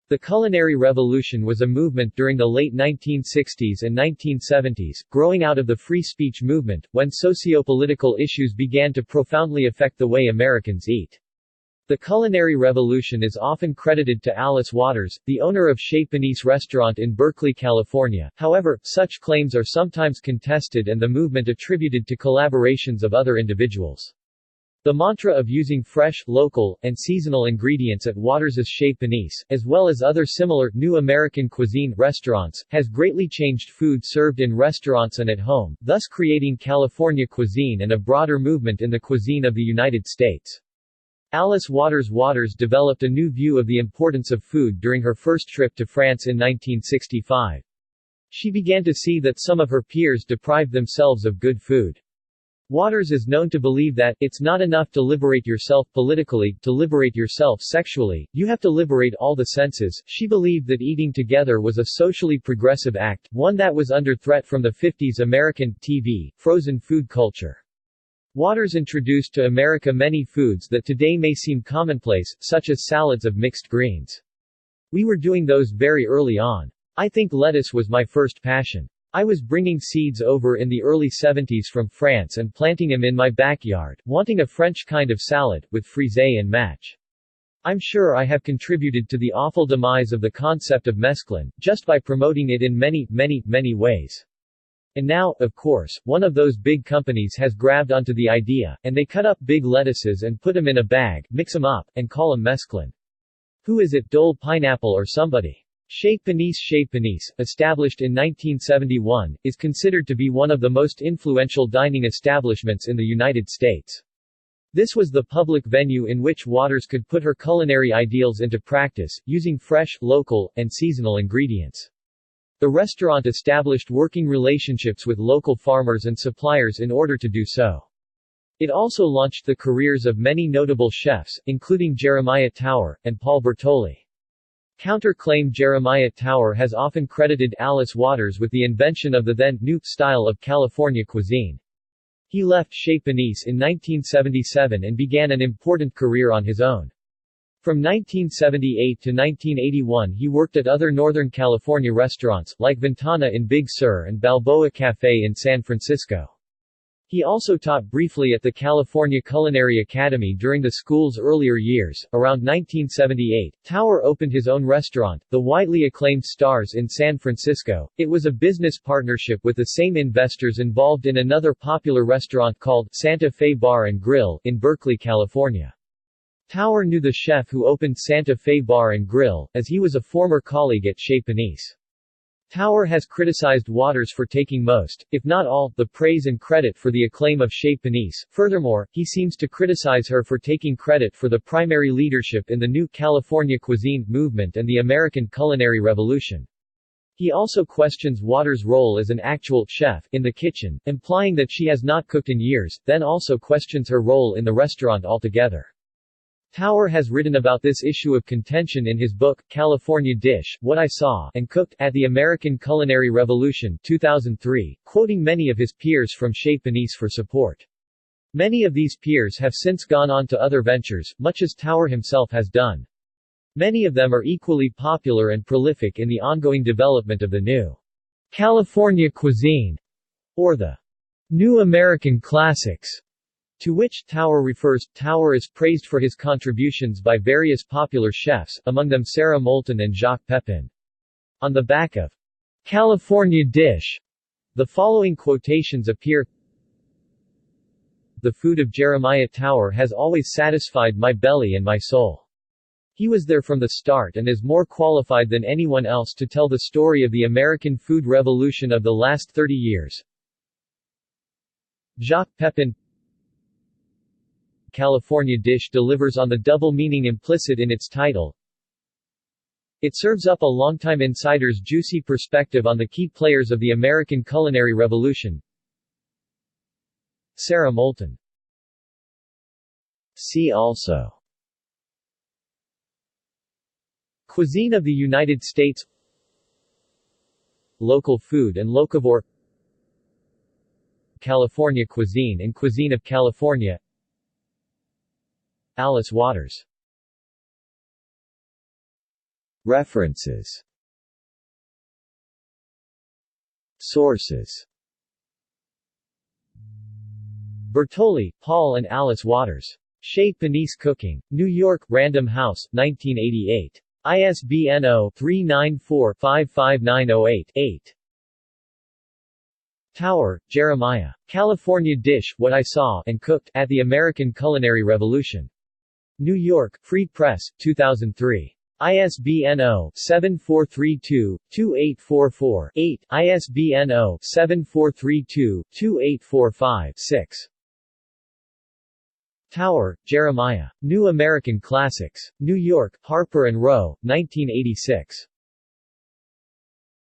The Culinary Revolution was a movement during the late 1960s and 1970s, growing out of the free speech movement, when socio-political issues began to profoundly affect the way Americans eat. The Culinary Revolution is often credited to Alice Waters, the owner of Chez Panisse restaurant in Berkeley, California. However, such claims are sometimes contested and the movement attributed to collaborations of other individuals. The mantra of using fresh, local, and seasonal ingredients at Waters's Chez Panisse, as well as other similar, New American Cuisine restaurants, has greatly changed food served in restaurants and at home, thus creating California cuisine and a broader movement in the cuisine of the United States. Alice Waters developed a new view of the importance of food during her first trip to France in 1965. She began to see that some of her peers deprived themselves of good food. Waters is known to believe that, it's not enough to liberate yourself politically, to liberate yourself sexually, you have to liberate all the senses. She believed that eating together was a socially progressive act, one that was under threat from the 50s American, TV, frozen food culture. Waters introduced to America many foods that today may seem commonplace, such as salads of mixed greens. We were doing those very early on. I think lettuce was my first passion. I was bringing seeds over in the early 70s from France and planting them in my backyard, wanting a French kind of salad, with frisée and match. I'm sure I have contributed to the awful demise of the concept of mesclun, just by promoting it in many ways. And now, of course, one of those big companies has grabbed onto the idea, and they cut up big lettuces and put them in a bag, mix them up, and call them mesclun. Who is it, Dole Pineapple or somebody? Chez Panisse, established in 1971, is considered to be one of the most influential dining establishments in the United States. This was the public venue in which Waters could put her culinary ideals into practice, using fresh, local, and seasonal ingredients. The restaurant established working relationships with local farmers and suppliers in order to do so. It also launched the careers of many notable chefs, including Jeremiah Tower, and Paul Bertoli. Counter-claim Jeremiah Tower has often credited Alice Waters with the invention of the then new style of California cuisine. He left Chez Panisse in 1977 and began an important career on his own. From 1978 to 1981 he worked at other Northern California restaurants, like Ventana in Big Sur and Balboa Café in San Francisco. He also taught briefly at the California Culinary Academy during the school's earlier years. Around 1978, Tower opened his own restaurant, the widely acclaimed Stars in San Francisco. It was a business partnership with the same investors involved in another popular restaurant called Santa Fe Bar and Grill in Berkeley, California. Tower knew the chef who opened Santa Fe Bar and Grill, as he was a former colleague at Chez Panisse. Tower has criticized Waters for taking most, if not all, the praise and credit for the acclaim of Chez Panisse. Furthermore, he seems to criticize her for taking credit for the primary leadership in the new California cuisine movement and the American Culinary Revolution. He also questions Waters' role as an actual chef in the kitchen, implying that she has not cooked in years, then also questions her role in the restaurant altogether. Tower has written about this issue of contention in his book, California Dish, What I Saw and Cooked, at the American Culinary Revolution 2003, quoting many of his peers from Chez Panisse for support. Many of these peers have since gone on to other ventures, much as Tower himself has done. Many of them are equally popular and prolific in the ongoing development of the new California cuisine, or the New American Classics, to which Tower refers. Tower is praised for his contributions by various popular chefs, among them Sarah Moulton and Jacques Pepin. On the back of California Dish, the following quotations appear: "The food of Jeremiah Tower has always satisfied my belly and my soul. He was there from the start and is more qualified than anyone else to tell the story of the American food revolution of the last 30 years. Jacques Pepin. California Dish delivers on the double meaning implicit in its title. It serves up a longtime insider's juicy perspective on the key players of the American Culinary Revolution." Sarah Moulton. See also: Cuisine of the United States, Local food and locavore, California cuisine and cuisine of California, Alice Waters. References. Sources. Bertoli, Paul and Alice Waters. Chez Panisse Cooking. New York, Random House, 1988. ISBN 0-394-55908-8. Tower, Jeremiah. California Dish, What I Saw and Cooked at the American Culinary Revolution. New York, Free Press, 2003. ISBN 0-7432-2844-8, ISBN 0-7432-2845-6. Tower, Jeremiah. New American Classics. New York, Harper & Row, 1986.